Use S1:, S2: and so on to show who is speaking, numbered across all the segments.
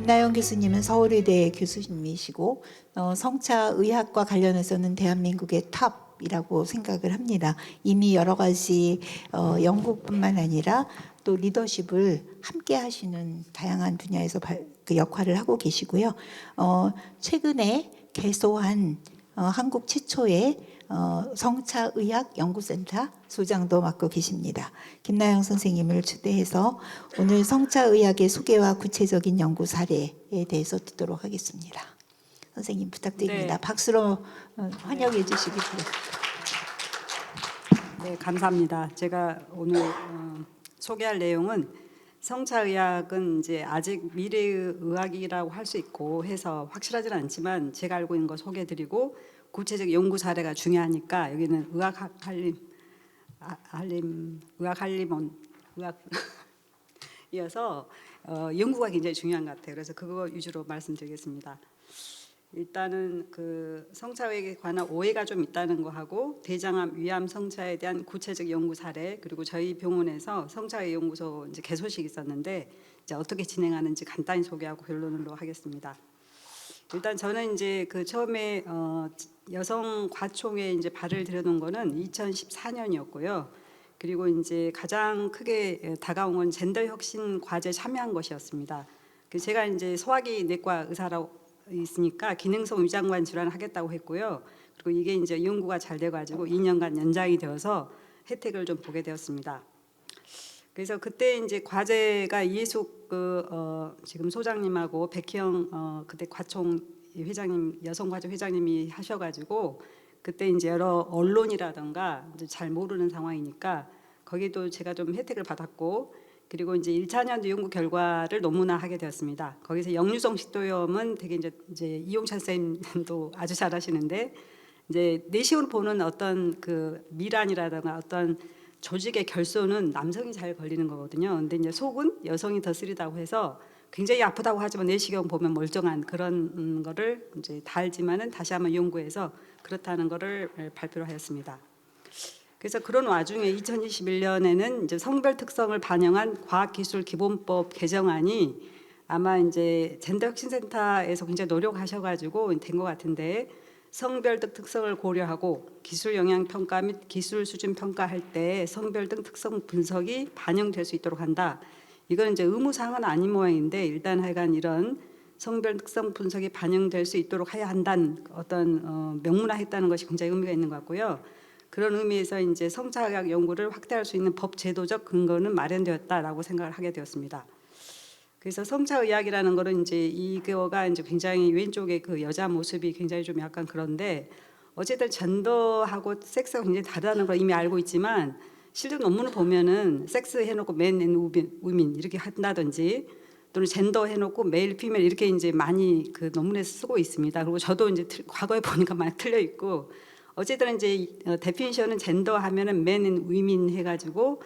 S1: 김나영 교수님은 서울의대 교수님이시고 성차의학과 관련해서는 대한민국의 탑이라고 생각을 합니다. 이미 여러 가지 연구뿐만 아니라 또 리더십을 함께 하시는 다양한 분야에서 그 역할을 하고 계시고요. 최근에 개소한 한국 최초의 성차의학 연구센터 소장도 맡고 계십니다. 김나영 선생님을 초대해서 오늘 성차의학의 소개와 구체적인 연구 사례에 대해서 듣도록 하겠습니다. 선생님 부탁드립니다.
S2: 네.
S1: 박수로 환영해 주시기 바랍니다.
S2: 네, 감사합니다. 제가 오늘 소개할 내용은 성차의학은 이제 아직 미래의 의학이라고 할 수 있고 해서 확실하지는 않지만 제가 알고 있는 거 소개해드리고 구체적 연구 사례가 중요하니까 여기는 의학이어서 연구가 굉장히 중요한 것 같아요. 그래서 그거 위주로 말씀드리겠습니다. 일단은 그 성차의학에 관한 오해가 좀 있다는 거 하고 대장암, 위암, 성차에 대한 구체적 연구 사례, 그리고 저희 병원에서 성차의 연구소 이제 개소식이 있었는데 이제 어떻게 진행하는지 간단히 소개하고 결론으로 하겠습니다. 일단 저는 이제 그 처음에 여성 과총에 이제 발을 들여놓은 거는 2014년이었고요. 그리고 이제 가장 크게 다가온 건 젠더 혁신 과제에 참여한 것이었습니다. 제가 이제 소화기 내과 의사라고 있으니까 기능성 위장관 질환을 하겠다고 했고요. 그리고 이게 이제 연구가 잘 돼가지고 2년간 연장이 되어서 혜택을 좀 보게 되었습니다. 그래서 그때 이제 과제가 이해숙 지금 소장님하고 백희영 그때 과총 회장님, 여성과총 회장님이 하셔가지고 그때 이제 여러 언론이라든가 이제 잘 모르는 상황이니까 거기도 제가 좀 혜택을 받았고, 그리고 이제 1차년도 연구 결과를 논문화하게 되었습니다. 거기서 역류성 식도염은 되게 이제 이용찬 선생님도 아주 잘하시는데 이제 내시경으로 보는 어떤 그 미란이라든가 어떤 조직의 결손은 남성이 잘 걸리는 거거든요. 근데 이제 속은 여성이 더 쓰리다고 해서 굉장히 아프다고 하지만 내시경 보면 멀쩡한 그런 거를 이제 다 알지만은 다시 한번 연구해서 그렇다는 거를 발표를 하였습니다. 그래서 그런 와중에 2021년에는 이제 성별 특성을 반영한 과학기술기본법 개정안이 아마 이제 젠더혁신센터에서 굉장히 노력하셔가지고 된 것 같은데, 성별 등 특성을 고려하고 기술 영향 평가 및 기술 수준 평가할 때 성별 등 특성 분석이 반영될 수 있도록 한다. 이건 이제 의무 사항은 아닌 모양인데 일단 하여간 이런 성별 특성 분석이 반영될 수 있도록 해야 한다는 어떤 명문화했다는 것이 굉장히 의미가 있는 것 같고요. 그런 의미에서 이제 성차의학 연구를 확대할 수 있는 법 제도적 근거는 마련되었다라고 생각을 하게 되었습니다. 그래서 성차의학이라는 거는 이제 이거가 이제 굉장히 왼쪽에 그 여자 모습이 굉장히 좀 약간 그런데 어쨌든 젠더하고 섹스가 굉장히 다르다는 걸 이미 알고 있지만 실제 논문을 보면은 섹스 해놓고 맨 앤 우민 이렇게 한다든지 또는 젠더 해놓고 메일 피메일 이렇게 이제 많이 그 논문에서 쓰고 있습니다. 그리고 저도 이제 과거에 보니까 많이 틀려 있고 어쨌든 이제 데피니션은 젠더 하면은 맨 앤 위민 해가지고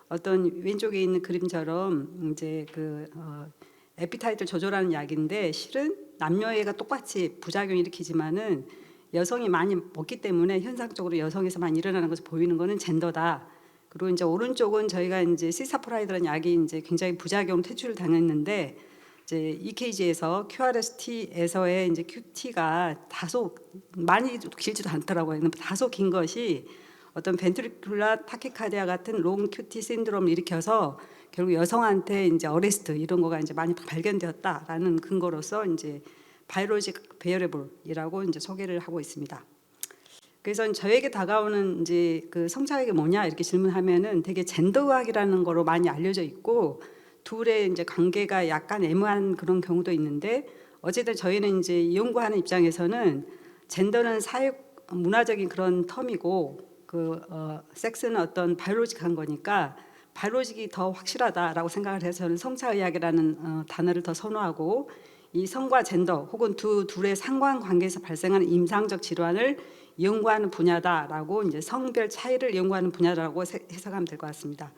S2: 어떤 왼쪽에 있는 그림처럼 이제 그 에피타이트를 조절하는 약인데 실은 남녀애가 똑같이 부작용 일으키지만은 여성이 많이 먹기 때문에 현상적으로 여성에서만 일어나는 것을 보이는 거는 젠더다. 그리고 이제 오른쪽은 저희가 이제 시사프라이드라는 약이 이제 굉장히 부작용 퇴출을 당했는데 이제 EKG에서 QRST에서의 이제 QT가 다소 많이 길지도 않더라고요. 다소 긴 것이 어떤 벤트리큘라 타키카디아 같은 롱 QT 신드롬을 일으켜서 결국 여성한테 이제 어레스트 이런 거가 이제 많이 발견되었다라는 근거로서 이제 바이올로직 베어레블이라고 이제 소개를 하고 있습니다. 그래서 저에게 다가오는 이제 그 성차의학이 뭐냐 이렇게 질문하면은 되게 젠더의학이라는 거로 많이 알려져 있고 둘의 이제 관계가 약간 애매한 그런 경우도 있는데 어쨌든 저희는 이제 연구하는 입장에서는 젠더는 사회 문화적인 그런 텀이고 섹스는 어떤 바이올로직한 거니까 바이올로직이 더 확실하다라고 생각을 해서 저는 성차의학이라는 단어를 더 선호하고 이 성과 젠더 혹은 둘의 상관관계에서 발생하는 임상적 질환을 연구하는 분야다라고 이제 성별 차이를 연구하는 분야라고 해석하면 될 것 같습니다.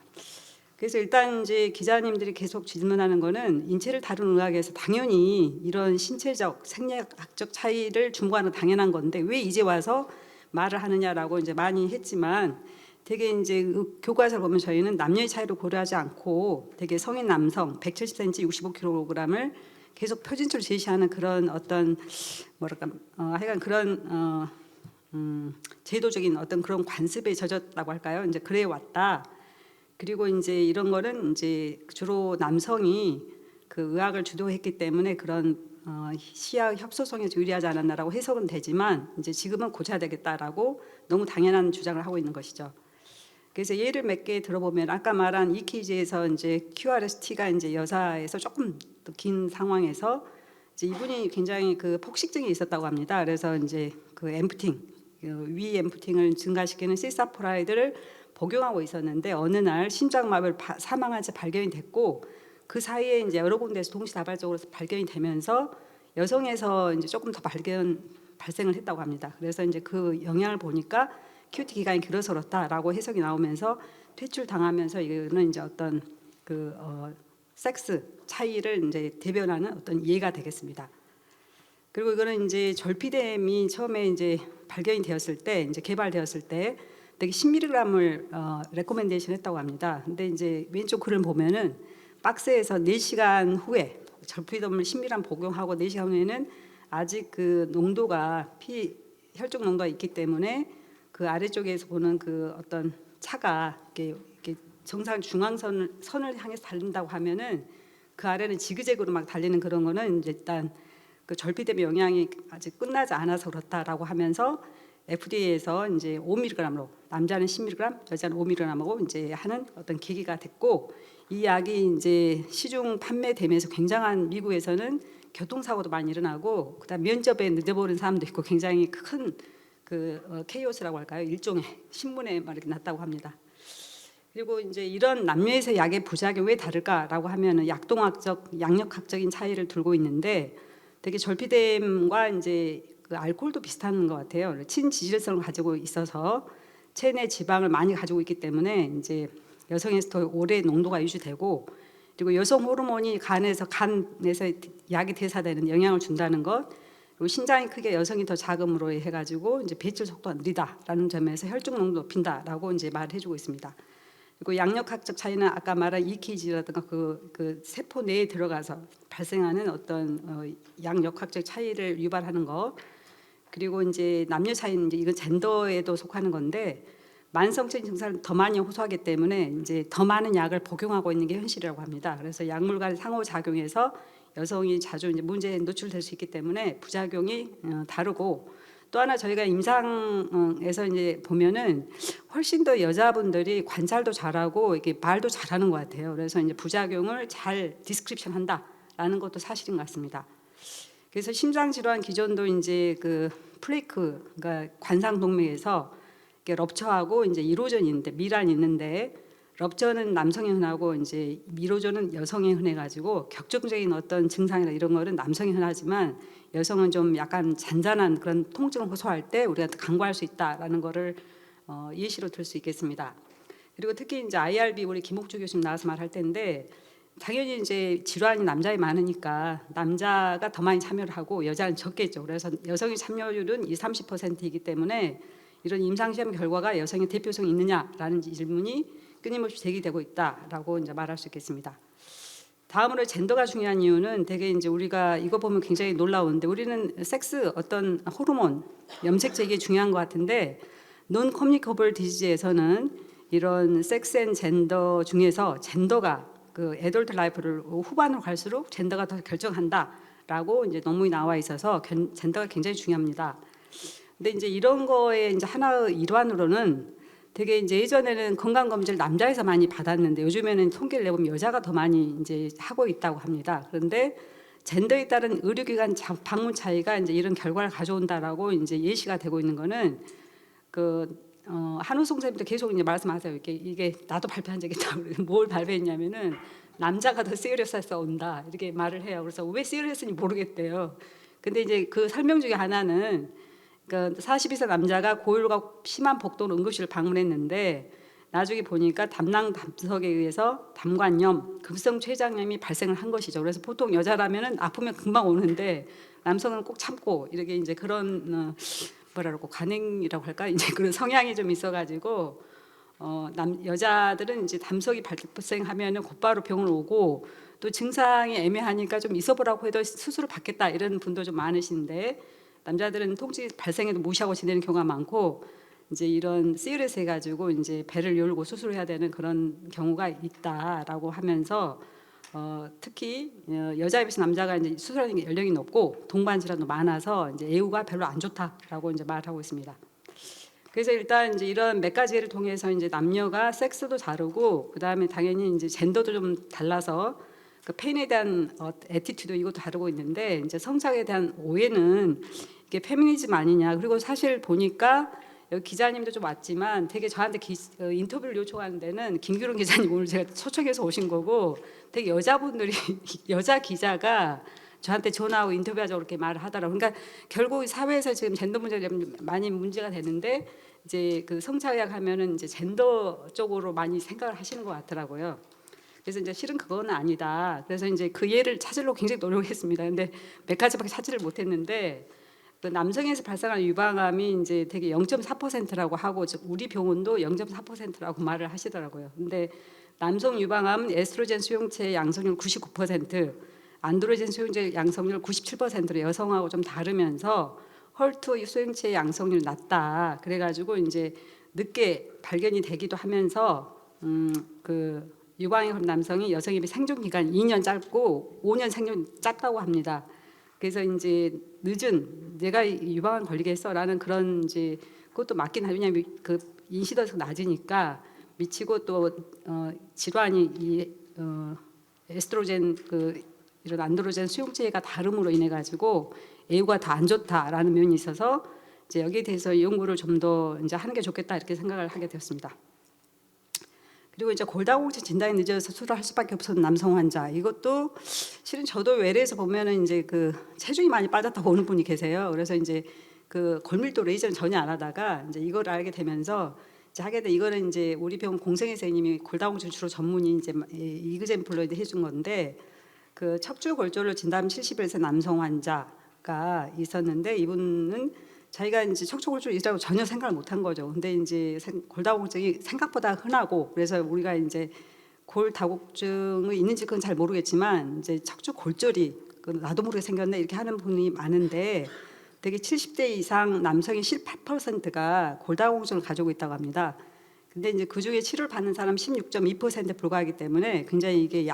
S2: 그래서 일단 이제 기자님들이 계속 질문하는 거는 인체를 다루는 의학에서 당연히 이런 신체적 생리학적 차이를 중보하는 건 당연한 건데 왜 이제 와서 말을 하느냐라고 이제 많이 했지만 되게 이제 교과서를 보면 저희는 남녀의 차이를 고려하지 않고 되게 성인 남성 170cm 65kg을 계속 표준치를 제시하는 그런 어떤 뭐랄까 하여간 그런 제도적인 어떤 그런 관습에 젖었다고 할까요? 이제 그래 왔다. 그리고 이제 이런 거는 이제 주로 남성이 그 의학을 주도했기 때문에 그런 시약 협소성에 유리하지 않았나라고 해석은 되지만 이제 지금은 고쳐야 되겠다라고 너무 당연한 주장을 하고 있는 것이죠. 그래서 예를 몇 개 들어보면 아까 말한 EKG에서 이제 QRST가 이제 여사에서 조금 더 긴 상황에서 이제 이분이 굉장히 그 폭식증이 있었다고 합니다. 그래서 이제 그 앰프팅, 위 앰프팅을 증가시키는 시사포라이드를 복용하고 있었는데 어느 날 심장마비를 사망한 채 발견이 됐고 그 사이에 이제 여러 군데에서 동시다발적으로 발견이 되면서 여성에서 이제 조금 더 발생을 했다고 합니다. 그래서 이제 그 영향을 보니까 QT 기간이 길어서 그렇다라고 해석이 나오면서 퇴출 당하면서 이거는 이제 어떤 그 섹스 차이를 이제 대변하는 어떤 이해가 되겠습니다. 그리고 이거는 이제 절피뎀이 처음에 이제 발견이 되었을 때 이제 개발되었을 때 되게 10mg을 레코멘데이션 했다고 합니다. 근데 이제 왼쪽 글을 보면은 박스에서 4시간 후에 절피뎀을 10mg 복용하고 4시간 후에는 아직 그 농도가 혈중 농도가 있기 때문에 그 아래쪽에서 보는 그 어떤 차가 이렇게 정상 중앙선을 향해서 달린다고 하면은 그 아래는 지그재그로 막 달리는 그런 거는 이제 일단 그 절피뎀의 영향이 아직 끝나지 않아서 그렇다라고 하면서 FDA에서 이제 5mg로 남자는 10mg, 여자는 5mg하고 이제 하는 어떤 계기가 됐고 이 약이 이제 시중 판매되면서 굉장한 미국에서는 교통사고도 많이 일어나고 그다음 면접에 늦어버린 사람도 있고 굉장히 큰 그 케이오스라고 할까요? 일종의 신문에 막 이렇게 났다고 합니다. 그리고 이제 이런 남녀에서 약의 부작용이 왜 다를까라고 하면은 약동학적, 양력학적인 차이를 두고 있는데 되게 절피뎀과 이제 그 알코올도 비슷한 것 같아요. 친지질성을 가지고 있어서 체내 지방을 많이 가지고 있기 때문에 이제 여성에서 더 오래 농도가 유지되고 그리고 여성 호르몬이 간에서 약이 대사되는 영향을 준다는 것 그리고 신장이 크게 여성이 더 작음으로 해가지고 이제 배출 속도가 느리다라는 점에서 혈중 농도 높인다라고 이제 말해주고 있습니다. 그리고 양력학적 차이는 아까 말한 EKG라든가 그 세포 내에 들어가서 발생하는 어떤 양력학적 차이를 유발하는 것 그리고 이제 남녀 차이는 이제 이건 젠더에도 속하는 건데 만성적인 증상을 더 많이 호소하기 때문에 이제 더 많은 약을 복용하고 있는 게 현실이라고 합니다. 그래서 약물 간 상호작용에서 여성이 자주 이제 문제에 노출될 수 있기 때문에 부작용이 다르고 또 하나 저희가 임상에서 이제 보면은 훨씬 더 여자분들이 관찰도 잘하고 이게 말도 잘하는 것 같아요. 그래서 이제 부작용을 잘 디스크립션 한다라는 것도 사실인 것 같습니다. 그래서 심장 질환 기존도 이제 그 플레이크, 그러니까 관상 동맥에서 럽처하고 이제 이로전이 있는데 미란이 있는데 럽처는 남성이 흔하고 이제 미로전은 여성이 흔해가지고 격정적인 어떤 증상이나 이런 거는 남성이 흔하지만 여성은 좀 약간 잔잔한 그런 통증을 호소할 때 우리가 간과할 수 있다라는 거를 예시로 들 수 있겠습니다. 그리고 특히 이제 IRB 우리 김옥주 교수님 나와서 말할 텐데 당연히 이제 질환이 남자에 많으니까 남자가 더 많이 참여를 하고 여자는 적겠죠. 그래서 여성의 참여율은 20-30%이기 때문에 이런 임상시험 결과가 여성의 대표성이 있느냐라는 질문이 끊임없이 제기되고 있다라고 이제 말할 수 있겠습니다. 다음으로 젠더가 중요한 이유는 되게 이제 우리가 이거 보면 굉장히 놀라운데 우리는 섹스 어떤 호르몬 염색체 이게 중요한 것 같은데 논 커뮤니커블 디지즈에서는 이런 섹스 앤 젠더 중에서 젠더가 그 애돌트 라이프를 후반으로 갈수록 젠더가 더 결정한다라고 이제 논문이 나와 있어서 젠더가 굉장히 중요합니다. 근데 이제 이런 거에 이제 하나의 일환으로는 되게 이제 예전에는 건강 검진을 남자에서 많이 받았는데 요즘에는 통계를 내보면 여자가 더 많이 이제 하고 있다고 합니다. 그런데 젠더에 따른 의료기관 방문 차이가 이제 이런 결과를 가져온다라고 이제 예시가 되고 있는 거는 한우송 선생님도 계속 이제 말씀하세요. 이게 나도 발표한 적이 있다고 뭘 발표했냐면은 남자가 더 시리어스해서 온다 이렇게 말을 해요. 그래서 왜 시리어스인지 모르겠대요. 근데 이제 그 설명 중에 하나는 그러니까 42세 남자가 고열과 심한 복도로 응급실을 방문했는데 나중에 보니까 담낭 담석에 의해서 담관염, 급성 췌장염이 발생을 한 것이죠. 그래서 보통 여자라면은 아프면 금방 오는데 남성은 꼭 참고 이렇게 이제 그런 뭐라고 간행이라고 할까 이제 그런 성향이 좀 있어가지고 여자들은 이제 담석이 발생하면은 곧바로 병원 오고 또 증상이 애매하니까 좀 있어보라고 해도 수술을 받겠다 이런 분도 좀 많으신데 남자들은 통증이 발생해도 무시하고 지내는 경우가 많고 이제 이런 시리어스 해가지고 이제 배를 열고 수술해야 되는 그런 경우가 있다라고 하면서 특히 여자에 비해서 남자가 이제 수술하는 게 연령이 높고 동반 질환도 많아서 이제 애우가 별로 안 좋다라고 이제 말하고 있습니다. 그래서 일단 이제 이런 몇 가지를 통해서 이제 남녀가 섹스도 다르고 그 다음에 당연히 이제 젠더도 좀 달라서 그 페인에 대한 애티튜드 이것도 다르고 있는데 이제 성착에 대한 오해는 이게 페미니즘 아니냐. 그리고 사실 보니까 여기 기자님도 좀 왔지만 되게 저한테 인터뷰를 요청하는 데는 김규룡 기자님 오늘 제가 초청해서 오신 거고 되게 여자분들이 여자 기자가 저한테 전화하고 인터뷰하자고 그렇게 말을 하더라고요. 그러니까 결국 사회에서 지금 젠더 문제가 많이 문제가 되는데 이제 그 성차의학 하면은 이제 젠더 쪽으로 많이 생각을 하시는 것 같더라고요. 그래서 이제 실은 그건 아니다. 그래서 이제 그 예를 찾으려고 굉장히 노력했습니다. 근데 몇 가지밖에 찾지를 못했는데 그 남성에서 발생하는 유방암이 이제 되게 0.4%라고 하고 우리 병원도 0.4%라고 말을 하시더라고요. 근데 남성 유방암은 에스트로겐 수용체 양성률 99%, 안드로겐 수용체 양성률 97%로 여성하고 좀 다르면서 헐트 수용체 양성률이 낮다. 그래가지고 이제 늦게 발견이 되기도 하면서 그 유방암이 걸린 남성이 여성에 비해 생존 기간 2년 짧고 5년 생존 짧다고 합니다. 그래서 이제 늦은 내가 유방암 걸리겠어라는 그런 이제 그것도 맞긴 하죠. 왜냐하면 그 인시던스가 낮으니까 미치고 또 질환이 이 에스트로겐 그 이런 안드로겐 수용체가 다름으로 인해 가지고 애우가 다 안 좋다라는 면이 있어서 이제 여기에 대해서 연구를 좀 더 이제 하는 게 좋겠다 이렇게 생각을 하게 되었습니다. 그리고 이제 골다공증 진단이 늦어서 수술을 할 수밖에 없었던 남성 환자 이것도 실은 저도 외래에서 보면은 이제 그 체중이 많이 빠졌다고 오는 분이 계세요. 그래서 이제 그 골밀도 레이저는 전혀 안 하다가 이제 이걸 알게 되면서 이제 하게 돼 이거는 이제 우리 병원 공생애 선생님이 골다공증 주로 전문이 이제 이그젠플로 해준 건데 그 척추 골절로 진단 71세 남성 환자가 있었는데 이분은 자기가 이제 척추골절이라고 전혀 생각을 못한 거죠. 근데 이제 골다공증이 생각보다 흔하고 그래서 우리가 이제 골다공증이 있는지 그건 잘 모르겠지만 이제 척추골절이 나도 모르게 생겼네 이렇게 하는 분이 많은데 되게 70대 이상 남성의 18%가 골다공증을 가지고 있다고 합니다. 근데 이제 그 중에 치료를 받는 사람 16.2%에 불과하기 때문에 굉장히 이게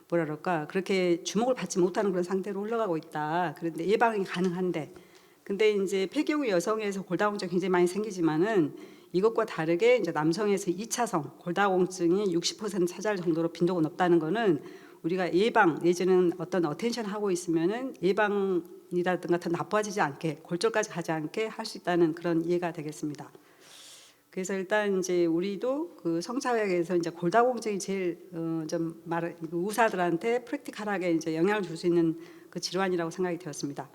S2: 뭐라 그럴까 그렇게 주목을 받지 못하는 그런 상태로 흘러가고 있다. 그런데 예방이 가능한데 근데 이제 폐기후 여성에서 골다공증이 굉장히 많이 생기지만은 이것과 다르게 이제 남성에서 2차성 골다공증이 60% 차지할 정도로 빈도가 높다는 거는 우리가 예방 내지는 어떤 어텐션 하고 있으면은 예방이라든가 더 나빠지지 않게 골절까지 가지 않게 할 수 있다는 그런 이해가 되겠습니다. 그래서 일단 이제 우리도 그 성차학에서 이제 골다공증이 제일 좀 의사들한테 프랙티컬하게 이제 영향을 줄 수 있는 그 질환이라고 생각이 되었습니다.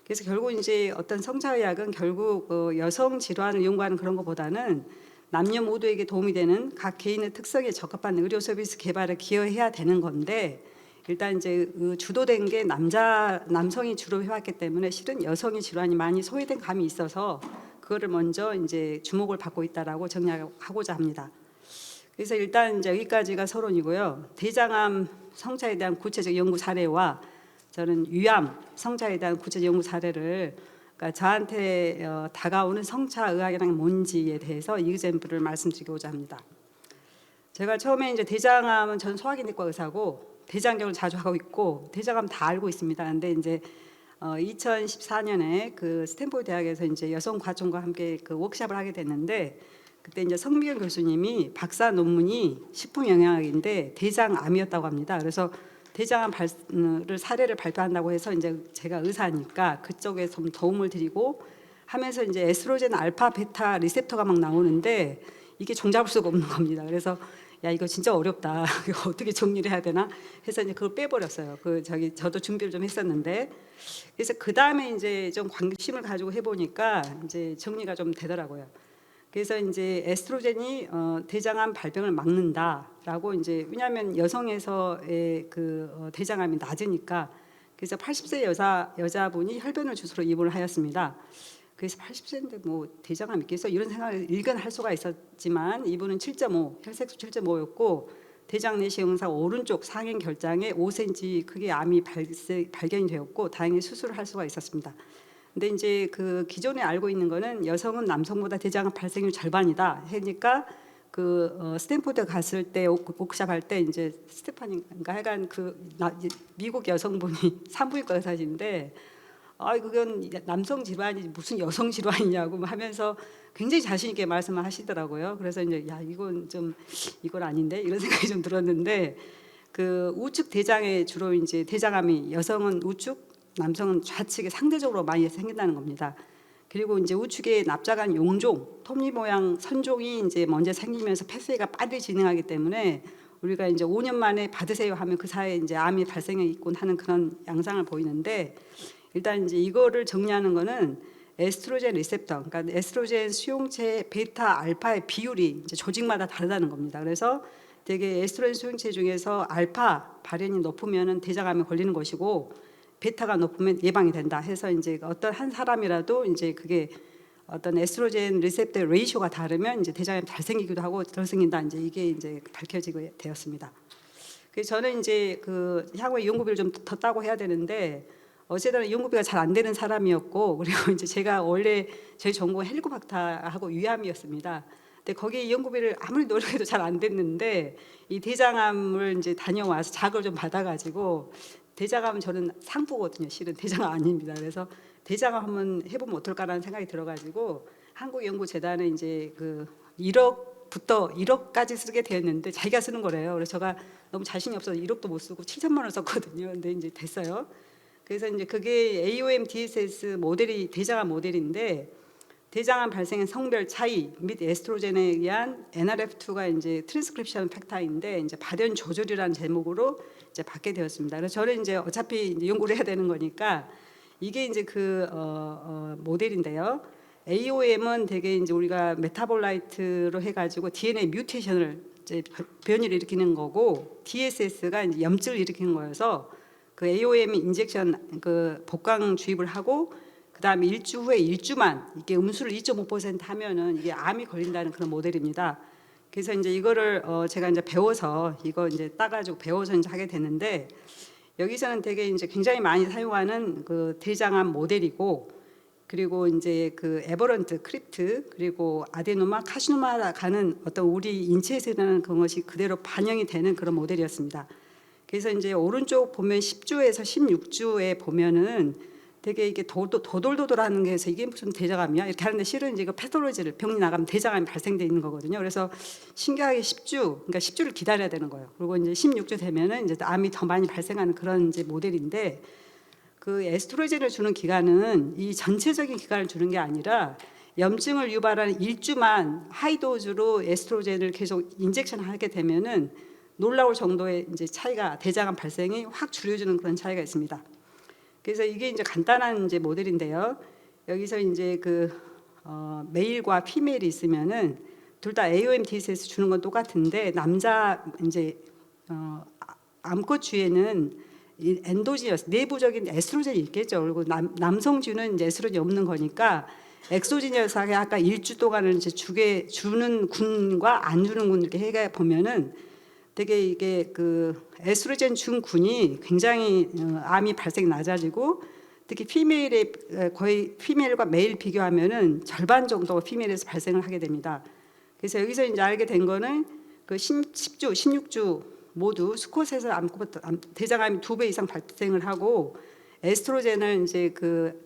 S2: 그래서 결국 이제 어떤 성차의학은 결국 여성 질환을 연구하는 그런 것보다는 남녀 모두에게 도움이 되는 각 개인의 특성에 적합한 의료 서비스 개발에 기여해야 되는 건데 일단 이제 주도된 게 남성이 주로 해왔기 때문에 실은 여성의 질환이 많이 소외된 감이 있어서 그거를 먼저 이제 주목을 받고 있다라고 정리하고자 합니다. 그래서 일단 이제 여기까지가 서론이고요. 대장암 성차에 대한 구체적 연구 사례와 저는 위암 성차에 대한 구체적 연구 사례를 그러니까 저한테 다가오는 성차 의학이란 뭔지에 대해서 이그젠플을 말씀드리고자 합니다. 제가 처음에 이제 대장암은 전 소화기내과 의사고 대장경을 자주 하고 있고 대장암 다 알고 있습니다. 근데 이제 2014년에 그 스탠포드 대학에서 이제 여성 과정과 함께 그 워크숍을 하게 됐는데 그때 이제 성미경 교수님이 박사 논문이 식품 영양학인데 대장암이었다고 합니다. 그래서 대장암 사례를 발표한다고 해서 이제 제가 의사니까 그쪽에 좀 도움을 드리고 하면서 이제 에스트로겐 알파 베타 리셉터가 막 나오는데 이게 종잡을 수가 없는 겁니다. 그래서 야 이거 진짜 어렵다. 이거 어떻게 정리를 해야 되나 해서 이제 그걸 빼버렸어요. 저도 준비를 좀 했었는데 그래서 그 다음에 이제 좀 관심을 가지고 해보니까 이제 정리가 좀 되더라고요. 그래서 이제 에스트로겐이 대장암 발병을 막는다라고 이제 왜냐하면 여성에서의 그 대장암이 낮으니까 그래서 80세 여자분이 혈변을 주사로 입원을 하였습니다. 그래서 80세인데 뭐 대장암 있겠어 이런 생각을 일견 할 수가 있었지만 이분은 7.5 혈색소 7.5였고 대장 내시 영상 오른쪽 상행 결장에 5cm 크기의 암이 발견이 되었고 다행히 수술을 할 수가 있었습니다. 근데 이제 그 기존에 알고 있는 거는 여성은 남성보다 대장암 발생률 절반이다. 하니까 스탠포드 갔을 때 워크숍 할 때 이제 스테파니인가 하여간 미국 여성분이 산부인과 의사신데 그건 남성 질환이지 무슨 여성 질환이냐고 하면서 굉장히 자신 있게 말씀을 하시더라고요. 그래서 이제 이건 아닌데 이런 생각이 좀 들었는데 그 우측 대장에 주로 이제 대장암이 여성은 우측, 남성은 좌측에 상대적으로 많이 생긴다는 겁니다. 그리고 이제 우측에 납작한 용종, 톱니 모양 선종이 이제 먼저 생기면서 폐쇄가 빨리 진행하기 때문에 우리가 이제 5년 만에 받으세요 하면 그 사이에 이제 암이 발생해 있곤 하는 그런 양상을 보이는데 일단 이제 이거를 정리하는 거는 에스트로겐 리셉터, 그러니까 에스트로겐 수용체 베타 알파의 비율이 이제 조직마다 다르다는 겁니다. 그래서 되게 에스트로겐 수용체 중에서 알파 발현이 높으면은 대장암에 걸리는 것이고 베타가 높으면 예방이 된다 해서 이제 어떤 한 사람이라도 이제 그게 어떤 에스트로겐 리셉터 레이쇼가 다르면 이제 대장암이 잘 생기기도 하고 덜 생긴다 이제 이게 이제 밝혀지게 되었습니다. 그래서 저는 이제 향후에 연구비를 좀 더 따고 해야 되는데 어쨌든 연구비가 잘 안 되는 사람이었고 그리고 이제 제가 원래 제 전공은 헬리코박터하고 위암이었습니다. 근데 거기 연구비를 아무리 노력해도 잘 안 됐는데 이 대장암을 이제 다녀와서 자극을 좀 받아가지고 대장암은 저는 상부거든요. 실은 대장암 아닙니다. 그래서 대장암 한번 해보면 어떨까라는 생각이 들어가지고 한국연구재단은 이제 1억부터 1억까지 쓰게 되었는데 자기가 쓰는 거래요. 그래서 제가 너무 자신이 없어서 1억도 못 쓰고 7천만 원 썼거든요. 근데 이제 됐어요. 그래서 이제 그게 AOM DSS 모델이 대장암 모델인데 대장암 발생의 성별 차이 및 에스트로겐에 의한 NRF2가 이제 트랜스크립션 팩터인데 이제 발현 조절이라는 제목으로 이제 받게 되었습니다. 그래서 저는 이제 어차피 이제 연구를 해야 되는 거니까 이게 이제 모델인데요. AOM은 되게 이제 우리가 메타볼라이트로 해가지고 DNA 뮤테이션을 이제 변이를 일으키는 거고 DSS가 이제 염증을 일으키는 거여서 그 AOM이 인젝션 복강 주입을 하고 그다음에 일주 후에 일주만 이게 음수를 2.5% 하면은 이게 암이 걸린다는 그런 모델입니다. 그래서 이제 이거를 제가 이제 배워서 이거 이제 따가지고 배워서 이제 하게 됐는데 여기서는 되게 이제 굉장히 많이 사용하는 대장암 모델이고 그리고 이제 에버런트, 크립트 그리고 아데노마, 카시노마 가는 어떤 우리 인체에서 일어나는 그것이 그대로 반영이 되는 그런 모델이었습니다. 그래서 이제 오른쪽 보면 10주에서 16주에 보면은 되게 이게 도돌도돌하는 게 해서 이게 무슨 대장암이야 이렇게 하는데 실은 이제 패톨로지를 병이 나가면 대장암이 발생돼 있는 거거든요. 그래서 신기하게 10주, 그러니까 10주를 기다려야 되는 거예요. 그리고 이제 16주 되면은 이제 암이 더 많이 발생하는 그런 이제 모델인데 에스트로겐을 주는 기간은 이 전체적인 기간을 주는 게 아니라 염증을 유발하는 일주만 하이도즈로 에스트로겐을 계속 인젝션하게 되면은 놀라울 정도의 이제 차이가 대장암 발생이 확 줄여주는 그런 차이가 있습니다. 그래서 이게 이제 간단한 이제 모델인데요. 여기서 이제 메일과 피메일이 있으면은 둘 다 AOM DSS 주는 건 똑같은데 남자 이제 암꽃주에는 엔도지너스 내부적인 에스트로겐이 있겠죠. 그리고 남성주는 이제 에스트로겐이 없는 거니까 엑소지너스하게 아까 일주 동안을 이제 주는 군과 안 주는 군 이렇게 해 보면은 되게 이게 에스트로겐 준 군이 굉장히 암이 발생 낮아지고 특히 거의 피메일과 메일 비교하면은 절반 정도가 피메일에서 발생을 하게 됩니다. 그래서 여기서 이제 알게 된 거는 10주, 16주 모두 수컷에서 대장암이 2배 이상 발생을 하고 에스트로겐을 이제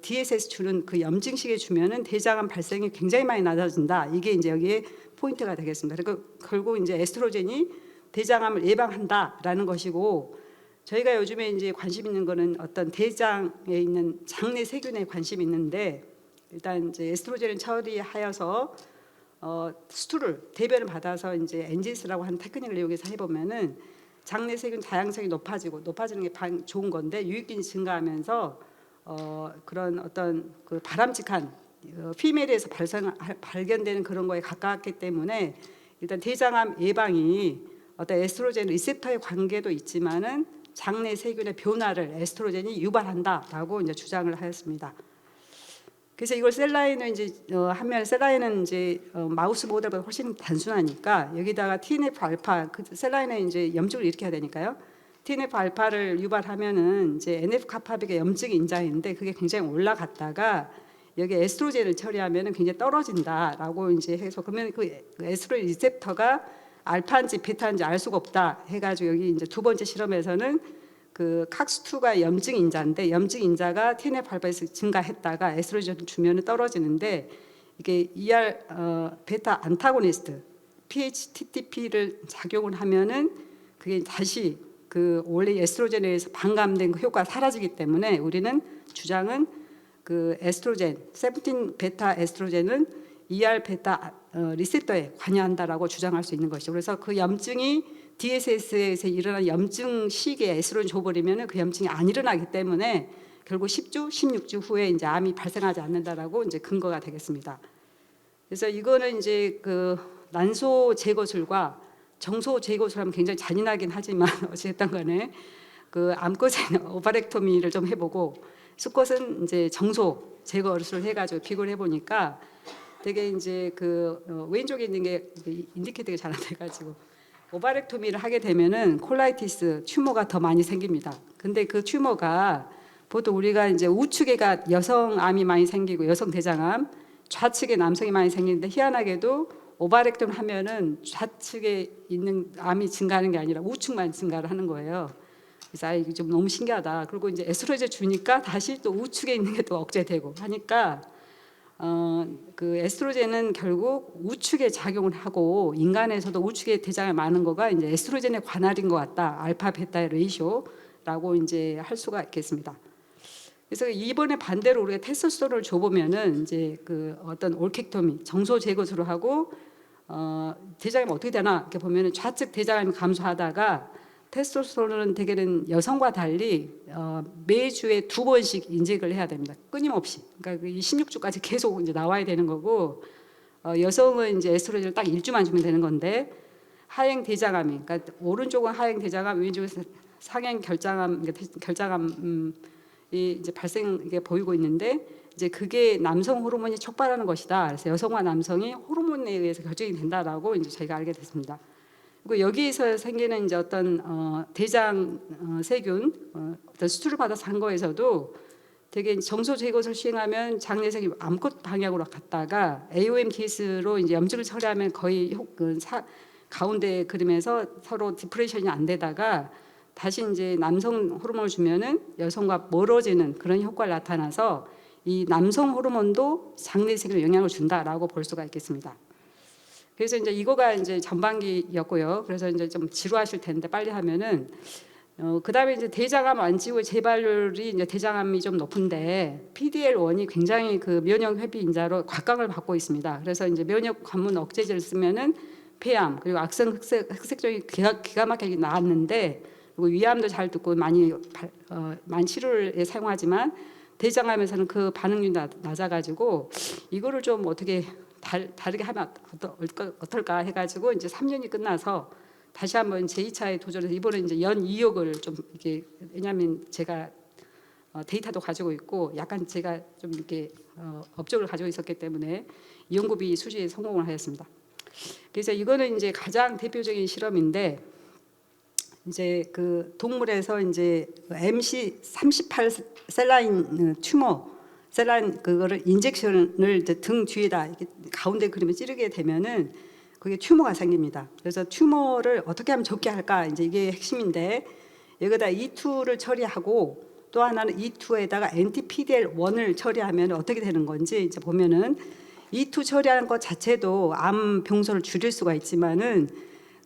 S2: DSS 주는 염증식에 주면은 대장암 발생이 굉장히 많이 낮아진다. 이게 이제 여기에 포인트가 되겠습니다. 그리고 결국 이제 에스트로겐이 대장암을 예방한다라는 것이고 저희가 요즘에 이제 관심 있는 거는 어떤 대장에 있는 장내 세균에 관심이 있는데 일단 이제 에스트로겐을 처리하여서 스툴을 대변을 받아서 이제 엔진스라고 하는 테크닉을 이용해서 해보면은 장내 세균 다양성이 높아지는 게 좋은 건데 유익균이 증가하면서 그런 어떤 바람직한 피메일에서 발견되는 그런 거에 가깝기 때문에 일단 대장암 예방이 어떤 에스트로겐 리셉터의 관계도 있지만은 장내 세균의 변화를 에스트로겐이 유발한다라고 이제 주장을 하였습니다. 그래서 이걸 셀라인을 이제 하면 셀라인은 이제 마우스 모델보다 훨씬 단순하니까 여기다가 TNF 알파 그 셀라인에 이제 염증을 일으켜야 되니까요. TNF 알파를 유발하면은 이제 NF 카파빅의 염증이 인자인데 그게 굉장히 올라갔다가 여기 에스트로겐을 처리하면은 굉장히 떨어진다라고 이제 해서 그러면 그 에스트로겐 리셉터가 알파인지 베타인지 알 수가 없다 해가지고 여기 이제 두 번째 실험에서는 그 칵스2가 염증 인자인데 염증 인자가 TNF 알파에서 증가했다가 에스트로겐을 주면은 떨어지는데 이게 ER 베타 안타고니스트 PHTTP를 작용을 하면은 그게 다시 그 원래 에스트로겐에 의해서 반감된 그 효과가 사라지기 때문에 우리는 주장은 그 에스트로겐 17 베타 에스트로겐은 ER 베타 리셉터에 관여한다라고 주장할 수 있는 것이죠. 그래서 그 염증이 DSS에서 일어난 염증 시기에 에스트로겐 줘버리면 그 염증이 안 일어나기 때문에 결국 10주, 16주 후에 이제 암이 발생하지 않는다라고 이제 근거가 되겠습니다. 그래서 이거는 이제 그 난소 제거술과 정소 제거술 하면 굉장히 잔인하긴 하지만 어쨌든 간에 그 암컷은 오바렉토미를 좀 해보고 수컷은 이제 정소 제거술 해가지고 비교를 해보니까 되게 이제 그 왼쪽에 있는 게 인디케이터가 잘 안 돼가지고 오바렉토미를 하게 되면은 콜라이티스 튜머가 더 많이 생깁니다. 근데 그 튜머가 보통 우리가 이제 우측에가 여성암이 많이 생기고 여성 대장암, 좌측에 남성이 많이 생기는데 희한하게도 오바렉토미 하면은 좌측에 있는 암이 증가하는 게 아니라 우측만 증가를 하는 거예요. 그래서 이게 좀 너무 신기하다. 그리고 이제 에스트로겐 주니까 다시 또 우측에 있는 게 또 억제되고 하니까 그 에스트로겐은 결국 우측에 작용을 하고 인간에서도 우측에 대장이 많은 거가 이제 에스트로겐의 관할인 것 같다. 알파 베타의 레이쇼라고 이제 할 수가 있겠습니다. 그래서 이번에 반대로 우리가 테스토스테론을 줘보면은 이제 그 어떤 올켑토미 정소 제거술을 하고 대장암이 어떻게 되나 이렇게 보면은 좌측 대장암이 감소하다가 테스토스테론은 대개는 여성과 달리 매주에 2번씩 인젝을 해야 됩니다. 끊임없이. 그러니까 16주까지 계속 이제 나와야 되는 거고 여성은 이제 에스트로겐을 딱 1주만 주면 되는 건데 하행 대장암이 그러니까 오른쪽은 하행 대장암, 왼쪽은 상행 결장암이 이제 이게 보이고 있는데 이제 그게 남성 호르몬이 촉발하는 것이다. 그래서 여성과 남성이 호르몬에 의해서 결정이 된다라고 이제 저희가 알게 됐습니다. 그리고 여기에서 생기는 이제 어떤 대장 세균 어떤 수술을 받아서 한 거에서도 되게 정소 제거술 시행하면 장내색이 암컷 방향으로 갔다가 AOMTS로 이제 염증을 처리하면 거의 가운데 그림에서 서로 디프레션이 안 되다가 다시 이제 남성 호르몬을 주면은 여성과 멀어지는 그런 효과가 나타나서 이 남성 호르몬도 장내색에 영향을 준다라고 볼 수가 있겠습니다. 그래서 이제 이거가 이제 전반기였고요. 그래서 이제 좀 지루하실 텐데 빨리 하면은 그다음에 이제 대장암 완치후 재발률이 이제 대장암이 좀 높은데 PDL1이 굉장히 그 면역 회피 인자로 곽강을 받고 있습니다. 그래서 이제 면역 관문 억제제를 쓰면은 폐암 그리고 악성 흑색종이 기가 막히게 나았는데 그리고 위암도 잘 듣고 많이 치료에 사용하지만 대장암에서는 그 반응률이 낮아가지고 이거를 좀 어떻게 다르게 하면 어떨까 해가지고 이제 3년이 끝나서 다시 한번 제2차에 도전해서 이번에 이제 연 2억을 좀 이렇게 왜냐하면 제가 데이터도 가지고 있고 약간 제가 좀 이렇게 업적을 가지고 있었기 때문에 연구비 수주에 성공을 하였습니다. 그래서 이거는 이제 가장 대표적인 실험인데 이제 그 동물에서 이제 MC38 셀라인 튜머 셀라인 그거를 인젝션을 이제 등 뒤에다 이렇게 가운데 그림을 찌르게 되면은 그게 튜머가 생깁니다. 그래서 튜머를 어떻게 하면 적게 할까 이제 이게 핵심인데 여기다 E2를 처리하고 또 하나는 E2에다가 anti-PDL1을 처리하면 어떻게 되는 건지 이제 보면은 E2 처리하는 것 자체도 암 병소를 줄일 수가 있지만은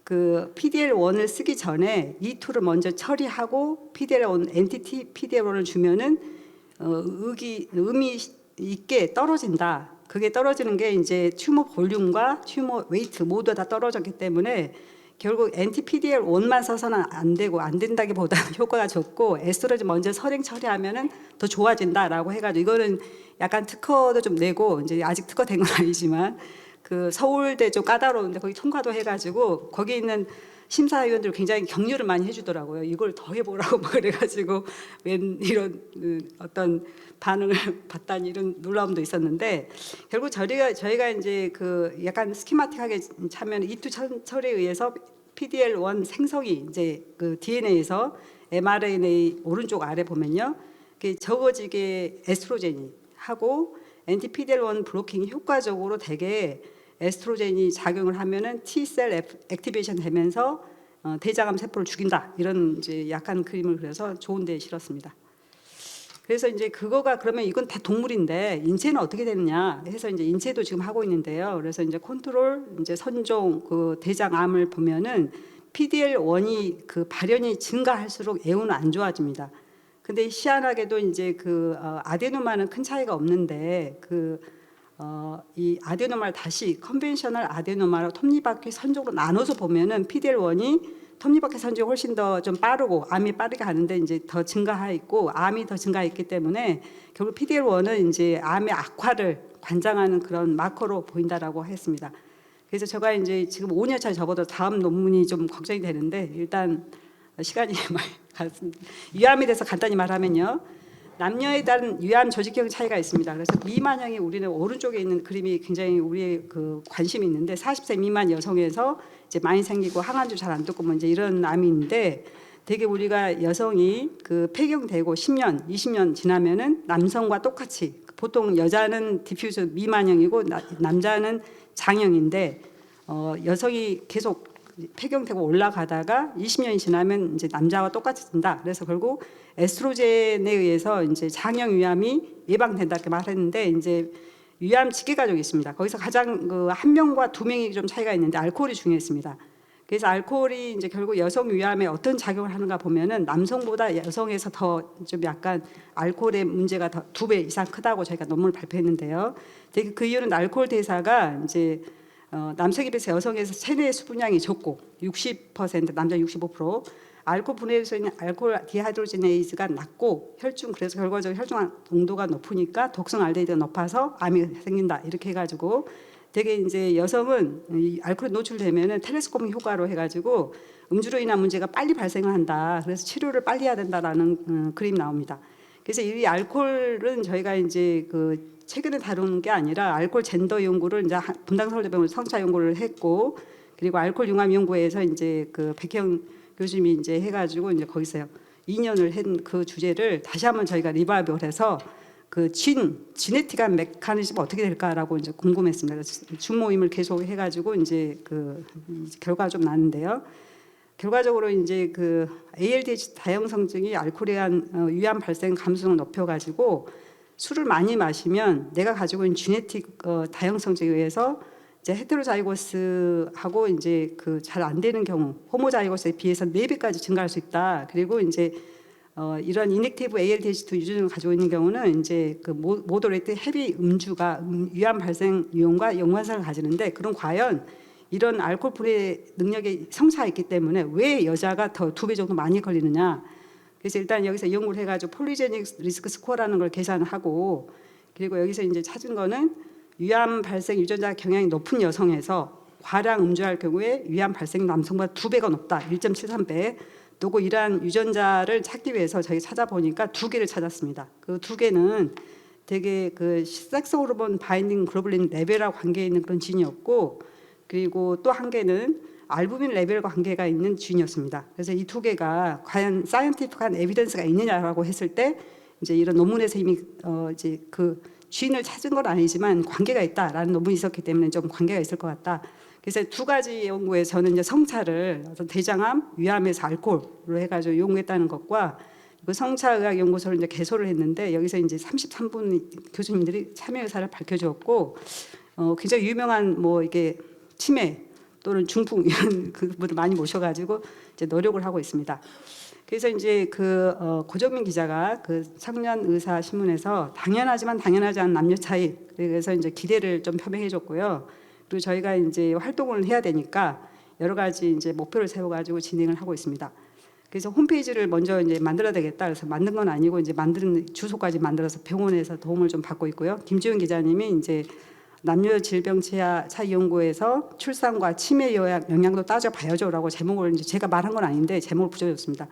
S2: 그 PDL1을 쓰기 전에 E2를 먼저 처리하고 PDL1 anti-PDL1을 주면은 의미 있게 떨어진다. 그게 떨어지는 게 이제 튜머 볼륨과 튜머 웨이트 모두 다 떨어졌기 때문에 결국 anti-PDL1만 써서는 안 되고 안 된다기보다는 효과가 좋고 에스트로겐 먼저 설행 처리하면은 더 좋아진다라고 해가지고 이거는 약간 특허도 좀 내고 이제 아직 특허된 건 아니지만 그 서울대 좀 까다로운데 거기 통과도 해가지고 거기 있는 심사위원들 굉장히 격려를 많이 해주더라고요. 이걸 더 해보라고 막 그래가지고 웬 이런 어떤 반응을 받다니 이런 놀라움도 있었는데 결국 저희가 이제 그 약간 스키마틱하게 차면 이투 처리에 의해서 PDL1 생성이 이제 그 DNA에서 mRNA 오른쪽 아래 보면요, 적어지게 에스트로겐이 하고 anti-PDL1 블로킹이 효과적으로 되게 에스트로겐이 작용을 하면은 T셀 액티베이션 되면서 대장암 세포를 죽인다, 이런 이제 약간 그림을 그려서 좋은데 실었습니다. 그래서 이제 그거가 그러면 이건 다 동물인데 인체는 어떻게 되느냐 해서 이제 인체도 지금 하고 있는데요. 그래서 이제 컨트롤 이제 선종 그 대장암을 보면은 PDL1이 그 발현이 증가할수록 애우는 안 좋아집니다. 근데 희한하게도 이제 그 아데노마는 큰 차이가 없는데 이 아데노마를 다시 컨벤셔널 아데노마로 톱니바퀴 선종으로 나눠서 보면은 PDL1이 톱니바퀴 선종이 훨씬 더 좀 빠르고 암이 빠르게 가는데 이제 더 증가해 있고 암이 더 증가했기 때문에 결국 PDL1은 이제 암의 악화를 관장하는 그런 마커로 보인다라고 했습니다. 그래서 제가 이제 지금 5년차 접어도 다음 논문이 좀 걱정이 되는데 일단 시간이 많이 갔습니다. 위암에 대해서 간단히 말하면요, 남녀에 따른 위암 조직형 차이가 있습니다. 그래서 미만형이 우리는 오른쪽에 있는 그림이 굉장히 우리의 그 관심이 있는데 40세 미만 여성에서 이제 많이 생기고 항암주 잘 안 듣고 뭐 이제 이런 암이 있는데 되게 우리가 여성이 그 폐경되고 10년, 20년 지나면은 남성과 똑같이 보통 여자는 디퓨즈 미만형이고 남자는 장형인데 여성이 계속 폐경되고 올라가다가 20년이 지나면 이제 남자와 똑같이 된다. 그래서 결국 에스트로겐에 의해서 이제 장형 위암이 예방된다 이렇게 말했는데 이제 위암 직계 가족이 있습니다. 거기서 가장 그 한 명과 두 명이 좀 차이가 있는데 알코올이 중요했습니다. 그래서 알코올이 이제 결국 여성 위암에 어떤 작용을 하는가 보면은 남성보다 여성에서 더 좀 약간 알코올의 문제가 더 2배 이상 크다고 저희가 논문을 발표했는데요. 되게 그 이유는 알코올 대사가 이제 남성에 비해서 여성에서 체내 수분량이 적고 60%, 남자 65%, 알코올 분해에서 있는 알코올 디하이드로지네이즈가 낮고 혈중, 그래서 결과적으로 혈중 농도가 높으니까 독성 알데히드가 높아서 암이 생긴다 이렇게 해가지고 되게 이제 여성은 이 알코올에 노출되면은 텔레스코핑 효과로 해가지고 음주로 인한 문제가 빨리 발생을 한다. 그래서 치료를 빨리 해야 된다라는 그림 나옵니다. 그래서 이 알코올은 저희가 이제 그 최근에 다루는 게 아니라 알코올 젠더 연구를 이제 분당서울대병원 성차 연구를 했고, 그리고 알코올 융합 연구에서 이제 그 백형 교수님이 이제 해가지고 이제 거기서 2년을 한 그 주제를 다시 한번 저희가 리바이벌 해서 그 지네틱한 메커니즘 어떻게 될까라고 이제 궁금했습니다. 그래서 줌 모임을 계속 해가지고 이제 그 결과가 좀 나는데요. 결과적으로 이제 그 ALDH 다형성증이 알코올에 의한 위암 발생 감소를 높여가지고 술을 많이 마시면 내가 가지고 있는 지네틱 다형성증에 의해서 이제 헤테로자이고스하고 이제 그 잘 안 되는 경우 호모자이고스에 비해서 4배까지 증가할 수 있다. 그리고 이제 이런 인액티브 ALDH2 유전을 가지고 있는 경우는 이제 그 모더레이트 헤비 음주가 위암 발생 위험과 연관성을 가지는데, 그럼 과연 이런 알코올 분해 능력이 성차가 있기 때문에 왜 여자가 더 2배 정도 많이 걸리느냐. 그래서 일단 여기서 연구를 해가지고 폴리제닉 리스크 스코어라는 걸 계산하고, 그리고 여기서 이제 찾은 거는 위암 발생 유전자 경향이 높은 여성에서 과량 음주할 경우에 위암 발생 남성보다 2배가 높다, 1.73배. 또 이러한 유전자를 찾기 위해서 저희 찾아보니까 2개를 찾았습니다. 그 2개는 되게 그 섹스 호르몬 바인딩 글로불린 레벨하고 관계 있는 그런 진이었고, 그리고 또 한 개는 알부민 레벨과 관계가 있는 진이었습니다. 그래서 이 2개가 과연 사이언티픽한 에비던스가 있느냐라고 했을 때 이제 이런 논문에서 이미 이제 그 진을 찾은 건 아니지만 관계가 있다라는 논문이 있었기 때문에 좀 관계가 있을 것 같다. 그래서 2가지 연구에 저는 이제 성차를 어떤 대장암, 위암에서 알코올로 해가지고 연구했다는 것과 그 성차의학연구소를 이제 개소를 했는데 여기서 이제 33분 교수님들이 참여 의사를 밝혀주었고, 굉장히 유명한 뭐 이게 치매 또는 중풍 이런 그분들 많이 모셔가지고 이제 노력을 하고 있습니다. 그래서 이제 그 고정민 기자가 그 청년 의사 신문에서 당연하지만 당연하지 않은 남녀 차이, 그래서 이제 기대를 좀 표명해줬고요. 그리고 저희가 이제 활동을 해야 되니까 여러 가지 이제 목표를 세워가지고 진행을 하고 있습니다. 그래서 홈페이지를 먼저 이제 만들어야 되겠다. 그래서 만든 건 아니고 이제 만드는 주소까지 만들어서 병원에서 도움을 좀 받고 있고요. 김지훈 기자님이 이제 남녀 질병 차이 연구에서 출산과 치매 영향도 따져봐야죠라고 제목을 이제 제가 말한 건 아닌데 제목을 붙여줬습니다.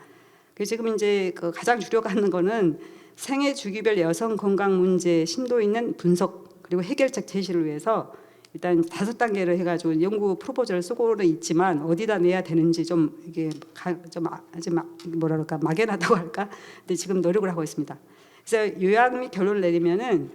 S2: 그래서 지금 이제 그 가장 주려고 하는 거는 생애 주기별 여성 건강 문제 심도 있는 분석 그리고 해결책 제시를 위해서 일단 5단계를 해가지고 연구 프로포즈를 쓰고는 있지만 어디다 내야 되는지 좀 이게 좀 아직 뭐라 그럴까 막연하다고 할까? 근데 지금 노력을 하고 있습니다. 그래서 요약 및 결론을 내리면은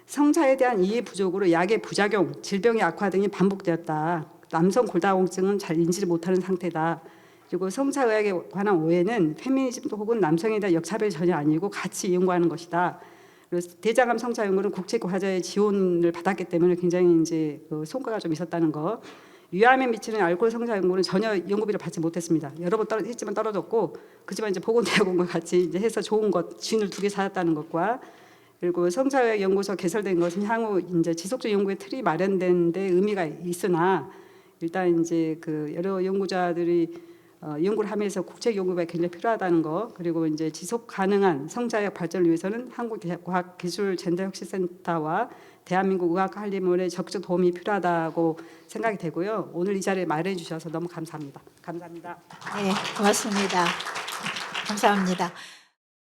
S2: 성차에 대한 이해 부족으로 약의 부작용, 질병의 악화 등이 반복되었다. 남성 골다공증은 잘 인지를 못하는 상태다. 그리고 성차의학에 관한 오해는 페미니즘 혹은 남성에 대한 역차별이 전혀 아니고 같이 연구하는 것이다. 그래서 대장암 성차 연구는 국제과제의 지원을 받았기 때문에 굉장히 이제 그 성과가 좀 있었다는 거. 위암에 미치는 알코올 성차 연구는 전혀 연구비를 받지 못했습니다. 여러 번 했지만 떨어졌고, 그지만 이제 보건대학원과 같이 이제 해서 좋은 것, 진을 2개 찾았다는 것과 그리고 성차의학 연구소 개설된 것은 향후 이제 지속적 연구의 틀이 마련된 데 의미가 있으나 일단 이제 그 여러 연구자들이 연구를 하면서 국책 연구가 굉장히 필요하다는 거 그리고 이제 지속 가능한 성차의학 발전을 위해서는 한국과학기술젠더혁신센터와 대한민국 의학한림원의 적극적 도움이 필요하다고 생각이 되고요. 오늘 이 자리에 마련해 주셔서 너무 감사합니다. 감사합니다.
S1: 네, 고맙습니다. 감사합니다.